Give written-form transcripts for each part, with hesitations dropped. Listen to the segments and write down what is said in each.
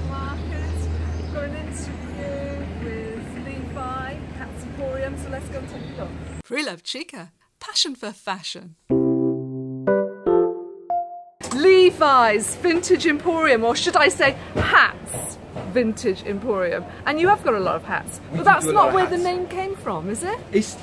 Market. We've got an interview with Levi, Emporium, so let's go and take a look. Preloved Chica, passion for fashion. Levi's Vintage Emporium, or should I say hats Vintage Emporium. And you have got a lot of hats, but that's not where the name came from, is it? It's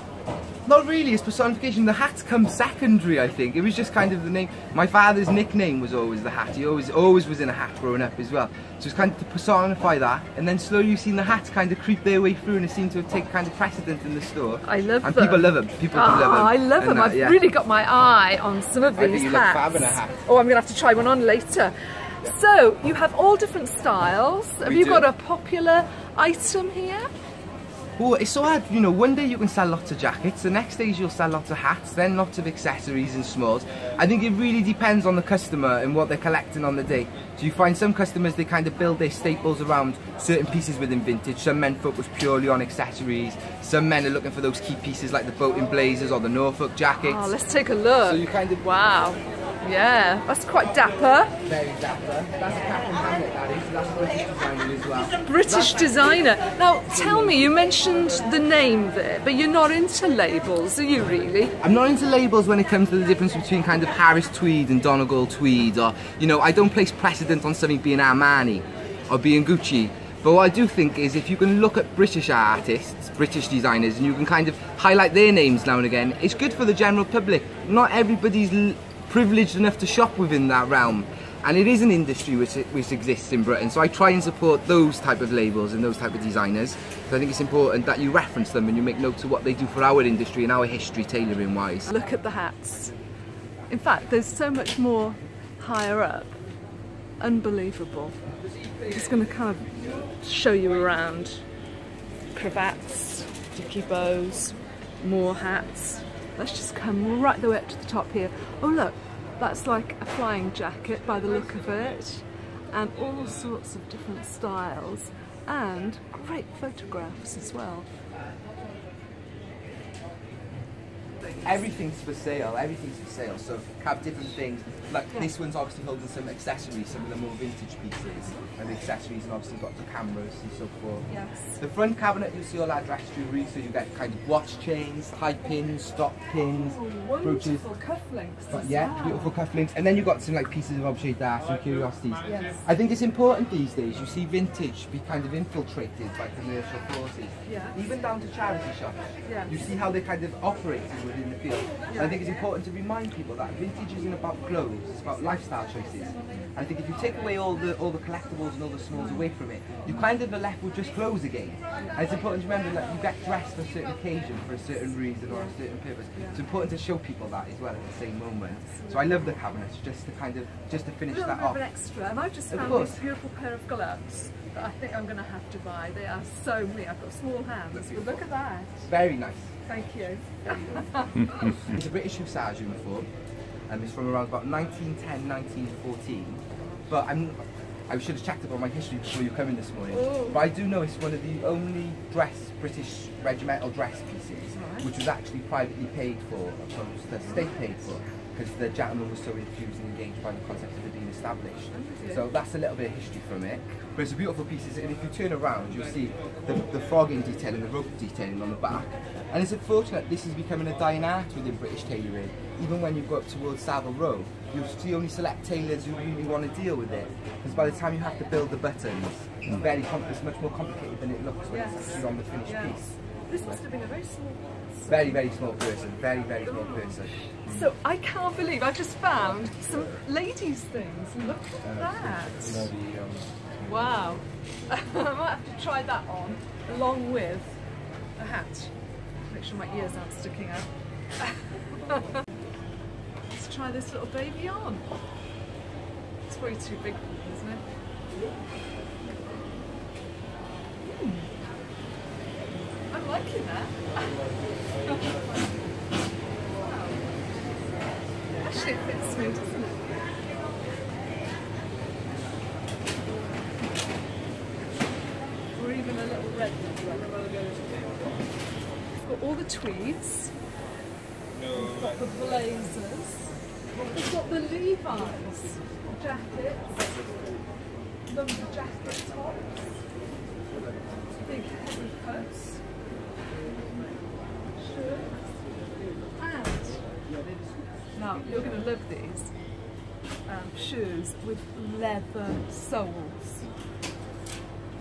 not really, it's personification. The hats come secondary, I think. It was just kind of the name. My father's nickname was always the hat. He always was in a hat growing up as well. So it's kind of to personify that, and then slowly you've seen the hats kind of creep their way through, and it seemed to take kind of precedent in the store. I love them. And people love them. People do love them. I love them. I've really got my eye on some of these I think you hats. look fab in a hat. Oh, I'm going to have to try one on later. Yeah. So, you have all different styles. Have you got a popular item here? Well, it's so hard, you know, one day you can sell lots of jackets, the next days you'll sell lots of hats, then lots of accessories and smalls. I think it really depends on the customer and what they're collecting on the day. So you find some customers, they kind of build their staples around certain pieces within vintage. Some men focus purely on accessories, some men are looking for those key pieces like the boating blazers or the Norfolk jackets. Oh, let's take a look. So you kind of... Wow. Yeah, that's quite dapper. Very dapper. That's a Secondhand, that is. That's a British designer as well. British designer. Now, tell me, you mentioned the name there, but you're not into labels, are you really? I'm not into labels when it comes to the difference between kind of Harris tweed and Donegal tweed, or, you know, I don't place precedent on something being Armani or being Gucci. But what I do think is if you can look at British artists, British designers, and you can kind of highlight their names now and again, it's good for the general public. Not everybody's privileged enough to shop within that realm, and it is an industry which exists in Britain, so I try and support those type of labels and those type of designers. So I think it's important that you reference them and you make notes of what they do for our industry and our history tailoring wise. Look at the hats. In fact, there's so much more higher up. Unbelievable. I'm just going to kind of show you around. Cravats, dicky bows, more hats. Let's just come right the way up to the top here. Oh look, that's like a flying jacket by the look of it, and all sorts of different styles, and great photographs as well. Everything's for sale, so have different things. Like this one's obviously holding some accessories, some of the more vintage pieces, and the accessories, and obviously got the cameras and so forth. Yes. The front cabinet, you'll see all our dress jewellery, so you get kind of watch chains, tie pins, stop pins, brooches. Cufflinks. Beautiful cufflinks, and then you've got some like pieces of objet d'art, some curiosities. Yes. I think it's important these days, you see vintage be kind of infiltrated by commercial forces, even down to charity shops. You see how they kind of operate within the field. I think it's important to remind people that vintage isn't about clothes, it's about lifestyle choices. I think if you take away all the collectibles and all the smalls away from it, you kind of are left with just clothes again. And it's important to remember that you get dressed for a certain occasion, for a certain reason or a certain purpose. It's important to show people that as well at the same moment. So I love the cabinets just to finish that off. A little bit of an extra, and I've just found this beautiful pair of gloves that I think I'm going to have to buy. They are so me. I've got small hands, but look at that. Very nice. Thank you. It's a British Hussars uniform, and it's from around about 1910, 1914. But I should have checked up on my history before you come in this morning. Ooh. But I do know it's one of the only British regimental dress pieces which was actually privately paid for, opposed to state paid for, because the gentleman was so infused and engaged by the concept of it being established. So that's a little bit of history from it. But it's a beautiful piece, and if you turn around, you'll see the frogging detailing, the rope detailing on the back. And it's unfortunate this is becoming a dying art within British tailoring. Even when you go up towards Savile Row, you'll see only select tailors who really want to deal with it. Because by the time you have to build the buttons, it's much more complicated than it looks when it's actually on the finished piece. This must have been a very small person. Very, very small person. Very, very small person. So I can't believe I just found some ladies' things. Look at that. Wow. I might have to try that on, along with a hat. Make sure my ears aren't sticking out. Let's try this little baby on. It's probably too big for me, isn't it? I'm liking that. Actually, it fits me, doesn't it? Or even a little red one. We've got all the tweeds. We've got the blazers. We've got the Levi's jackets. lumberjacket tops, big heavy coats, shirts, and now you're going to love these shoes with leather soles.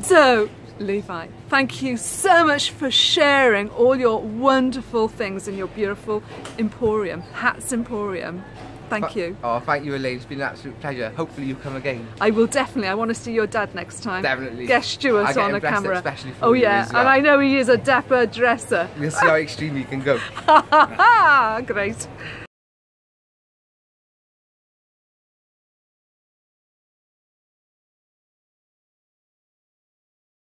So, Levi, thank you so much for sharing all your wonderful things in your beautiful Emporium, Hats Emporium. Thank you. Oh, thank you, Elene. It's been an absolute pleasure. Hopefully you'll come again. I will definitely. I want to see your dad next time. Definitely. Guest Stuart on the camera. Especially for oh you yeah, as well. and I know he is a dapper dresser. We'll see how extreme you can go. Great.